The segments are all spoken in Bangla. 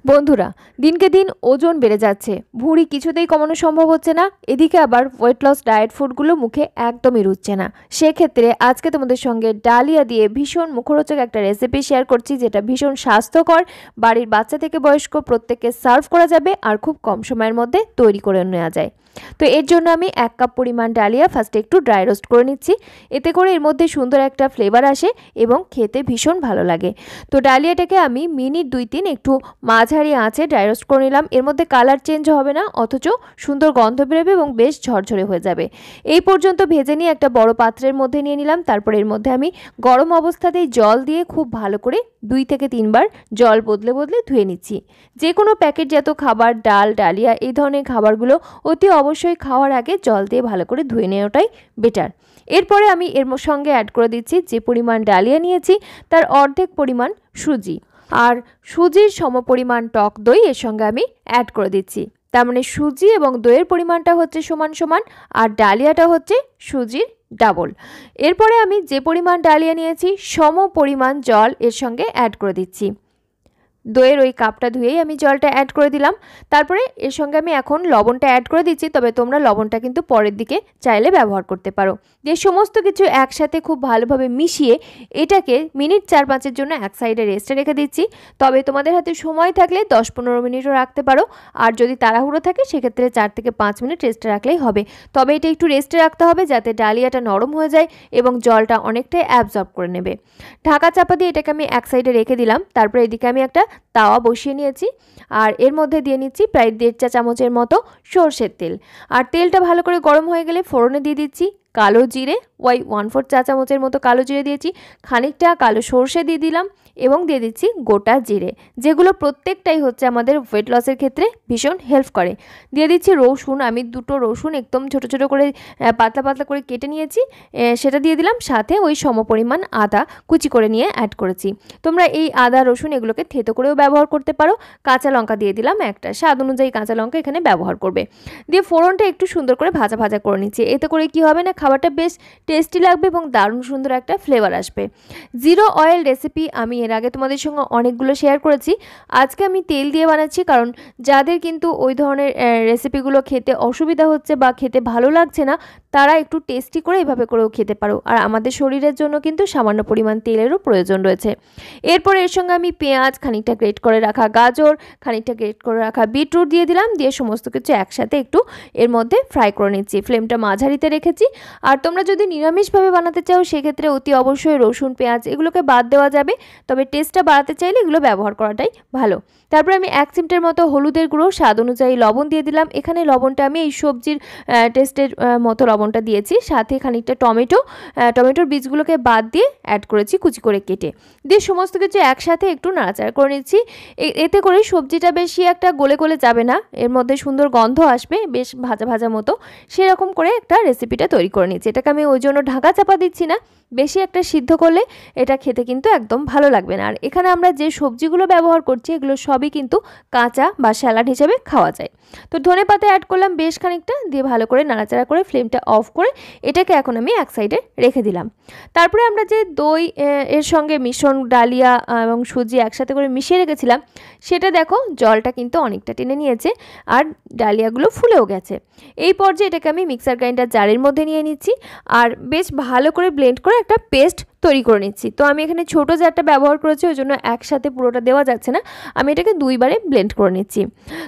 বন্ধুরা, দিনকে দিন ওজন বেড়ে যাচ্ছে, ভুঁড়ি কিছুতেই কমানো সম্ভব হচ্ছে না। এদিকে আবার ওয়েট লস ডায়েট ফুডগুলো মুখে একদমই রুচছে না। সেক্ষেত্রে আজকে তোমাদের সঙ্গে ডালিয়া দিয়ে ভীষণ মুখরোচক একটা রেসিপি শেয়ার করছি, যেটা ভীষণ স্বাস্থ্যকর, বাড়ির বাচ্চা থেকে বয়স্ক প্রত্যেককে সার্ভ করা যাবে আর খুব কম সময়ের মধ্যে তৈরি করে নেওয়া যায়। তো এর জন্য আমি 1 কাপ পরিমাণ ডালিয়া ফার্স্টে একটু ড্রাই রোস্ট করে নিচ্ছি। এতে করে এর মধ্যে সুন্দর একটা ফ্লেভার আসে এবং খেতে ভীষণ ভালো লাগে। তো ডালিয়াটাকে আমি মিনিট 2-3 একটু মাঝারি আঁচে ড্রাই রোস্ট করে নিলাম। এর মধ্যে কালার চেঞ্জ হবে না, অথচ সুন্দর গন্ধ বেরোবে এবং বেশ ঝরঝরে হয়ে যাবে। এই পর্যন্ত ভেজে নিয়ে একটা বড় পাত্রের মধ্যে নিয়ে নিলাম। তারপর এর মধ্যে আমি গরম অবস্থাতেই জল দিয়ে খুব ভালো করে 2 থেকে 3 বার জল বদলে বদলে ধুয়ে নিচ্ছি। যে কোনো প্যাকেটজাত খাবার, ডাল, ডালিয়া এই ধরনের খাবারগুলো অতি অবশ্যই খাওয়ার আগে জল দিয়ে ভালো করে ধুয়ে নেওয়াটাই বেটার। এরপরে আমি এর সঙ্গে অ্যাড করে দিচ্ছি যে পরিমাণ ডালিয়া নিয়েছি তার অর্ধেক পরিমাণ সুজি, আর সুজির সমপরিমাণ টক দই এর সঙ্গে আমি অ্যাড করে দিচ্ছি। তার মানে সুজি এবং দইয়ের পরিমাণটা হচ্ছে সমান সমান, আর ডালিয়াটা হচ্ছে সুজির ডাবল। এরপরে আমি যে পরিমাণ ডালিয়া নিয়েছি সম পরিমাণ জল এর সঙ্গে অ্যাড করে দিচ্ছি। দইয়ের ওই কাপটা ধুয়েই আমি জলটা অ্যাড করে দিলাম। তারপরে এর সঙ্গে আমি এখন লবণটা অ্যাড করে দিচ্ছি, তবে তোমরা লবণটা কিন্তু পরের দিকে চাইলে ব্যবহার করতে পারো। দিয়ে সমস্ত কিছু একসাথে খুব ভালোভাবে মিশিয়ে এটাকে মিনিট 4-5-এর জন্য এক সাইডে রেস্টে রেখে দিচ্ছি। তবে তোমাদের হাতে সময় থাকলে 10-15 মিনিটও রাখতে পারো, আর যদি তাড়াহুড়ো থাকে সেক্ষেত্রে 4 থেকে 5 মিনিট রেস্টে রাখলেই হবে। তবে এটা একটু রেস্টে রাখতে হবে যাতে ডালিয়াটা নরম হয়ে যায় এবং জলটা অনেকটাই অ্যাবজর্ব করে নেবে। ঢাকা চাপা দিয়ে এটাকে আমি এক সাইডে রেখে দিলাম। তারপরে এদিকে আমি একটা তাওয়া বসিয়ে নিয়েছি, আর এর মধ্যে দিয়ে নিচ্ছি প্রায় 1.5 চা চামচের মতো সরষের তেল। আর তেলটা ভালো করে গরম হয়ে গেলে ফোড়নে দিয়ে দিচ্ছি কালো জিরে, 1/4 চা চামচের মতো কালো জিরে দিয়েছি, খানিকটা কালো সরষে দিয়ে দিলাম এবং দিয়ে দিচ্ছি গোটা জিরে, যেগুলো প্রত্যেকটাই হচ্ছে আমাদের ওয়েট লসের ক্ষেত্রে ভীষণ হেল্প করে। দিয়ে দিচ্ছি রসুন, আমি 2টো রসুন একদম ছোট ছোট করে পাতলা পাতলা করে কেটে নিয়েছি, সেটা দিয়ে দিলাম। সাথে ওই সমপরিমাণ আদা কুচি করে নিয়ে অ্যাড করেছি। তোমরা এই আদা রসুন এগুলোকে থেতো করেও ব্যবহার করতে পারো। কাঁচা লঙ্কা দিয়ে দিলাম একটা, স্বাদ অনুযায়ী কাঁচা লঙ্কা এখানে ব্যবহার করবে। দিয়ে ফোড়নটা একটু সুন্দর করে ভাজা ভাজা করে নিচ্ছি। এতে করে কি হবে না, খাবারটা বেশ টেস্টি লাগবে এবং দারুণ সুন্দর একটা ফ্লেভার আসবে। জিরো অয়েল রেসিপি আমি এর আগে তোমাদের সঙ্গে অনেকগুলো শেয়ার করেছি। আজকে আমি তেল দিয়ে বানাচ্ছি, কারণ যাদের কিন্তু ওই ধরনের রেসিপিগুলো খেতে অসুবিধা হচ্ছে বা খেতে ভালো লাগছে না, তারা একটু টেস্টি করে এভাবে করেও খেতে পারো। আর আমাদের শরীরের জন্য কিন্তু সামান্য পরিমাণ তেলেরও প্রয়োজন রয়েছে। এরপর এর সঙ্গে আমি পেঁয়াজ, খানিকটা গ্রেট করে রাখা গাজর, খানিকটা গ্রেট করে রাখা বিটরুট দিয়ে দিলাম। দিয়ে সমস্ত কিছু একসাথে একটু এর মধ্যে ফ্রাই করে নিচ্ছি। ফ্লেমটা মাঝারিতে রেখেছি। আর তোমরা যদি নিরামিষভাবে বানাতে চাও সেক্ষেত্রে অতি অবশ্যই রসুন, পেঁয়াজ এগুলোকে বাদ দেওয়া যাবে, তবে টেস্টটা বাড়াতে চাইলে এগুলো ব্যবহার করাটাই ভালো। তারপরে আমি 1 চিমটের মতো হলুদের গুঁড়ো, স্বাদ অনুযায়ী লবণ দিয়ে দিলাম। এখানে লবণটা আমি এই সবজির টেস্টের মতো লবণটা দিয়েছি। সাথে খানিকটা টমেটোর বীজগুলোকে বাদ দিয়ে অ্যাড করেছি কুচি করে কেটে। দিয়ে সমস্ত কিছু একসাথে একটু নাড়াচাড়া করে নিচ্ছি। এতে করে সবজিটা বেশি একটা গলে গলে যাবে না, এর মধ্যে সুন্দর গন্ধ আসবে, বেশ ভাজা ভাজা মতো সেরকম করে একটা রেসিপিটা তৈরি করে নিচ্ছি। এটাকে আমি ওই জন্য ঢাকা চাপা দিচ্ছি না, বেশি একটা সিদ্ধ করলে এটা খেতে কিন্তু একদম ভালো লাগবে না। আর এখানে আমরা যে সবজিগুলো ব্যবহার করছি এগুলো সবই কিন্তু কাঁচা বা স্যালাড হিসেবে খাওয়া যায়। তো ধনেপাতা অ্যাড করলাম বেশ খানিকটা, দিয়ে ভালো করে নাড়াচাড়া করে ফ্লেমটা অফ করে এটাকে এখন আমি এক সাইডে রেখে দিলাম। তারপরে আমরা যে দই এর সঙ্গে মিশ্রণ ডালিয়া এবং সুজি একসাথে করে মিশিয়ে রেখেছিলাম, সেটা দেখো জলটা কিন্তু অনেকটা টেনে নিয়েছে আর ডালিয়াগুলো ফুলেও গেছে। এই পর্যায়ে এটাকে আমি মিক্সার গ্রাইন্ডার জারের মধ্যে নিয়ে নিচ্ছি আর বেশ ভালো করে ব্লেন্ড করে একটা পেস্ট তৈরি করে নিচ্ছি। তো আমি এখানে ছোটো জারটা ব্যবহার করেছি, ওই জন্য একসাথে পুরোটা দেওয়া যাচ্ছে না, আমি এটাকে 2 বারে ব্লেন্ড করে নিচ্ছি।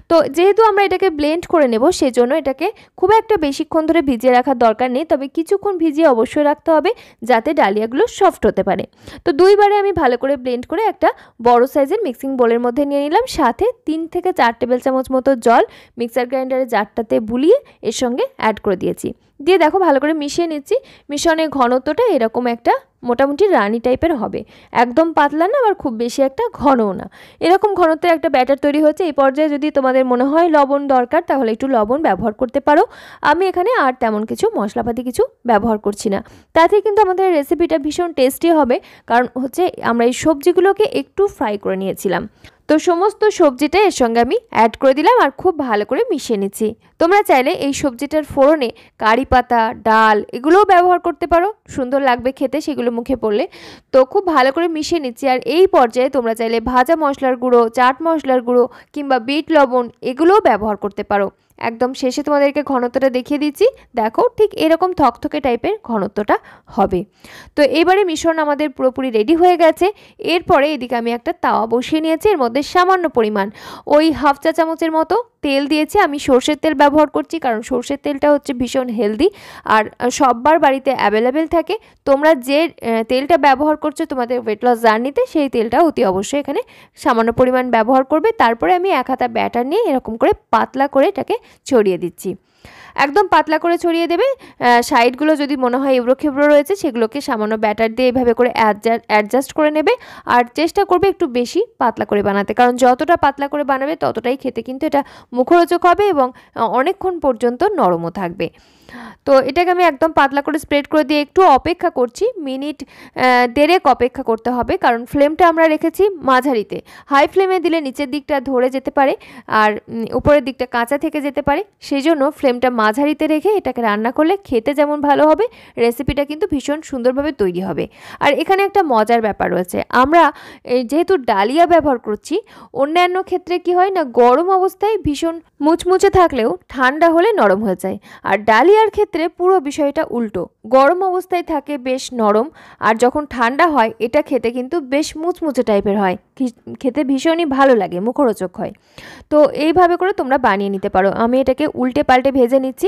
তো যেহেতু আমরা এটাকে ব্লেন্ড করে নেব সেজন্য এটাকে খুব একটা বেশিক্ষণ ধরে ভিজিয়ে রাখার দরকার নেই, তবে কিছুক্ষণ ভিজিয়ে অবশ্যই রাখতে হবে যাতে ডালিয়াগুলো সফট হতে পারে। তো 2 বারে আমি ভালো করে ব্লেন্ড করে একটা বড় সাইজের মিক্সিং বোলের মধ্যে নিয়ে নিলাম। সাথে 3 থেকে 4 টেবিল চামচ মতো জল মিক্সার গ্রাইন্ডারের জারটাতে বুলিয়ে এর সঙ্গে অ্যাড করে দিয়েছি। দিয়ে দেখো ভালো করে মিশিয়ে নিচ্ছি। মিশ্রণের ঘনত্বটা এরকম একটা মোটামুটি রানি টাইপের হবে, একদম পাতলা না আবার খুব বেশি একটা ঘনও না, এরকম ঘনত্বের একটা ব্যাটার তৈরি হচ্ছে। এই পর্যায়ে যদি তোমাদের মনে হয় লবণ দরকার তাহলে একটু লবণ ব্যবহার করতে পারো। আমি এখানে আর তেমন কিছু মশলাপাতি কিছু ব্যবহার করছি না, তাতে কিন্তু আমাদের রেসিপিটা ভীষণ টেস্টি হবে, কারণ হচ্ছে আমরা এই সবজিগুলোকে একটু ফ্রাই করে নিয়েছিলাম। তো সমস্ত সবজিটা এর সঙ্গে আমি অ্যাড করে দিলাম আর খুব ভালো করে মিশিয়ে নিচ্ছি। তোমরা চাইলে এই সবজিটার ফোড়নে কারি পাতা, ডাল এগুলোও ব্যবহার করতে পারো, সুন্দর লাগবে খেতে সেগুলো মুখে পড়লে। তো খুব ভালো করে মিশিয়ে নিচ্ছি। আর এই পর্যায়ে তোমরা চাইলে ভাজা মশলার গুঁড়ো, চাট মশলার গুঁড়ো কিংবা বিট লবণ এগুলোও ব্যবহার করতে পারো। একদম শেষে তোমাদেরকে ঘনত্বটা দেখিয়ে দিচ্ছি, দেখো ঠিক এরকম থকথকে টাইপের ঘনত্বটা হবে। তো এবারে মিশ্রণ আমাদের পুরোপুরি রেডি হয়ে গেছে। এরপরে এদিকে আমি একটা তাওয়া বসিয়ে নিয়েছি, এর মধ্যে সামান্য পরিমাণ ওই হাফ চা চামচের মতো তেল দিয়েছি। আমি সর্ষের তেল ব্যবহার করছি কারণ সর্ষের তেলটা হচ্ছে ভীষণ হেলদি আর সবার বাড়িতে অ্যাভেলেবেল থাকে। তোমরা যে তেলটা ব্যবহার করছো তোমাদের ওয়েট লস জার্নিতে সেই তেলটা অতি অবশ্যই এখানে সামান্য পরিমাণ ব্যবহার করবে। তারপরে আমি এক হাতা ব্যাটার নিয়ে এরকম করে পাতলা করে এটাকে ছড়িয়ে দিচ্ছি। একদম পাতলা করে ছড়িয়ে দেবে। সাইডগুলো যদি মনে হয় এবড়ো খেবড়ো রয়েছে সেগুলোকে সামান্য ব্যাটার দিয়ে এভাবে করে অ্যাডজাস্ট করে নেবে। আর চেষ্টা করবে একটু বেশি পাতলা করে বানাতে, কারণ যতটা পাতলা করে বানাবে ততটাই খেতে কিন্তু এটা মুখরোচক হবে এবং অনেকক্ষণ পর্যন্ত নরমও থাকবে। তো এটাকে আমি একদম পাতলা করে স্প্রেড করে দিয়ে একটু অপেক্ষা করছি, মিনিট 1.5 অপেক্ষা করতে হবে, কারণ ফ্লেমটা আমরা রেখেছি মাঝারিতে। হাই ফ্লেমে দিলে নিচের দিকটা ধরে যেতে পারে আর উপরের দিকটা কাঁচা থেকে যেতে পারে, সেই জন্য ফ্লেমটা মাঝারিতে রেখে এটাকে রান্না করলে খেতে যেমন ভালো হবে, রেসিপিটা কিন্তু ভীষণ সুন্দরভাবে তৈরি হবে। আর এখানে একটা মজার ব্যাপার রয়েছে, আমরা যেহেতু ডালিয়া ব্যবহার করছি, অন্যান্য ক্ষেত্রে কি হয় না, গরম অবস্থায় ভীষণ মুচমুচে থাকলেও ঠান্ডা হলে নরম হয়ে যায়। আর ডালিয়ার ক্ষেত্রে পুরো বিষয়টা উল্টো, গরম অবস্থায় থাকে বেশ নরম আর যখন ঠান্ডা হয় এটা খেতে কিন্তু বেশ মুচমুচে টাইপের হয়, খেতে ভীষণই ভালো লাগে, মুখরোচক হয়। তো এইভাবে করে তোমরা বানিয়ে নিতে পারো। আমি এটাকে উল্টে পাল্টে ভেজে নিচ্ছি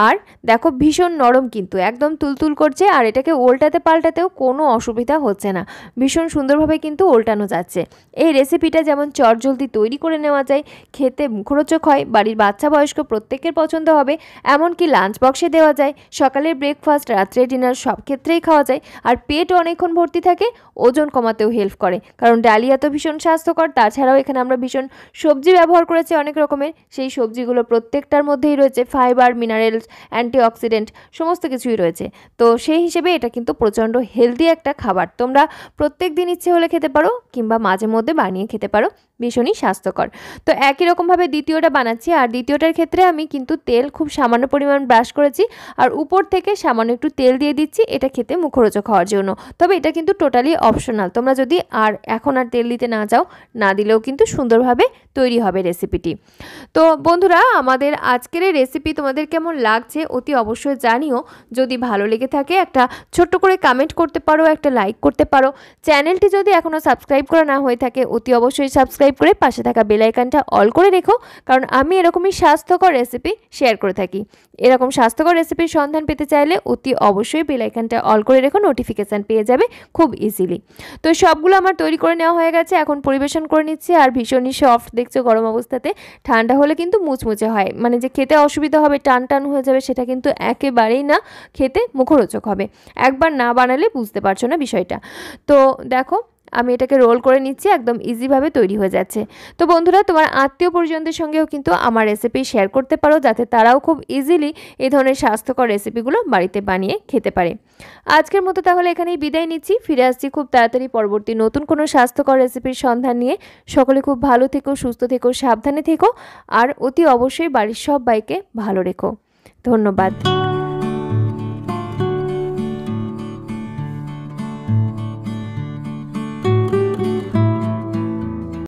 আর দেখো ভীষণ নরম কিন্তু একদম তুলতুল করছে আর এটাকে উল্টাতে পাল্টাতেও কোনো অসুবিধা হচ্ছে না, ভীষণ সুন্দরভাবে কিন্তু উল্টানো যাচ্ছে। এই রেসিপিটা যেমন চটজলদি তৈরি করে নেওয়া যায়, খেতে মুখরোচক হয়, বাড়ির বাচ্চা বয়স্ক প্রত্যেকের পছন্দ হবে, এমনকি লাঞ্চ বক্সে দেওয়া যায়, সকালের ব্রেকফাস্ট, রাত্রে ডিনার সব ক্ষেত্রেই খাওয়া যায়। আর পেটও অনেকক্ষণ ভর্তি থাকে, ওজন কমাতেও হেল্প করে, কারণ ডালিয়া তো ভীষণ স্বাস্থ্যকর। তাছাড়াও এখানে আমরা ভীষণ সবজি ব্যবহার করেছি অনেক রকমের, সেই সবজিগুলো প্রত্যেকটার মধ্যেই রয়েছে ফাইবার, মিনারেলস, অ্যান্টিঅক্সিডেন্ট সমস্ত কিছুই রয়েছে। তো সেই হিসেবে এটা কিন্তু প্রচণ্ড হেলদি একটা খাবার, তোমরা প্রত্যেক দিন ইচ্ছে হলে খেতে পারো কিংবা মাঝে মধ্যে বানিয়ে খেতে পারো, ভীষণই স্বাস্থ্যকর। তো একই রকমভাবে দ্বিতীয়টা বানাচ্ছি, আর দ্বিতীয়টার ক্ষেত্রে আমি কিন্তু তেল খুব সামান্য পরিমাণ ব্রাশ করেছি আর উপর থেকে সামান্য একটু তেল দিয়ে দিচ্ছি, এটা খেতে মুখরোচক হওয়ার জন্য। তবে এটা কিন্তু টোটালি অপশনাল, তোমরা যদি এখন আর তেল দিতে না চাও, না দিলেও কিন্তু সুন্দরভাবে তৈরি হবে রেসিপিটি। তো বন্ধুরা, আমাদের আজকের এই রেসিপি তোমাদের কেমন লাগছে অতি অবশ্যই জানিও। যদি ভালো লেগে থাকে একটা ছোট্ট করে কমেন্ট করতে পারো, একটা লাইক করতে পারো। চ্যানেলটি যদি এখনও সাবস্ক্রাইব করা না হয়ে থাকে অতি অবশ্যই সাবস্ক্রাইব করে পাশে থাকা বেল আইকনটা অল করে রেখো, কারণ আমি এরকমই স্বাস্থ্যকর রেসিপি শেয়ার করে থাকি। এরকম স্বাস্থ্যকর রেসিপির সন্ধান পেতে চাইলে অতি অবশ্যই বেল আইকনটা অল করে রেখো, নোটিফিকেশান পেয়ে যাবে খুব ইজিলি। তো সবগুলো আমার তৈরি করে নেওয়া হয়ে গেছে, এখন পরিবেশন করে নিচ্ছি। আর ভীষণই সফট দেখছো গরম অবস্থাতে, ঠান্ডা হলে কিন্তু মুচমুচে হয়, মানে যে খেতে অসুবিধা হবে, টান টান হয়ে যাবে, সেটা কিন্তু একেবারেই না, খেতে মুখরোচক হবে। একবার না বানালে বুঝতে পারছো না বিষয়টা। তো দেখো আমি এটাকে রোল করে নিচ্ছি, একদম ইজিভাবে তৈরি হয়ে যাচ্ছে। তো বন্ধুরা, তোমার আত্মীয় পরিজনদের সঙ্গেও কিন্তু আমার রেসিপি শেয়ার করতে পারো, যাতে তারাও খুব ইজিলি এই ধরনের স্বাস্থ্যকর রেসিপিগুলো বাড়িতে বানিয়ে খেতে পারে। আজকের মতো তাহলে এখানেই বিদায় নিচ্ছি, ফিরে আসছি খুব তাড়াতাড়ি পরবর্তী নতুন কোনো স্বাস্থ্যকর রেসিপির সন্ধান নিয়ে। সকলে খুব ভালো থেকো, সুস্থ থেকো, সাবধানে থেকো আর অতি অবশ্যই বাড়ির সবাইকে ভালো রেখো। ধন্যবাদ।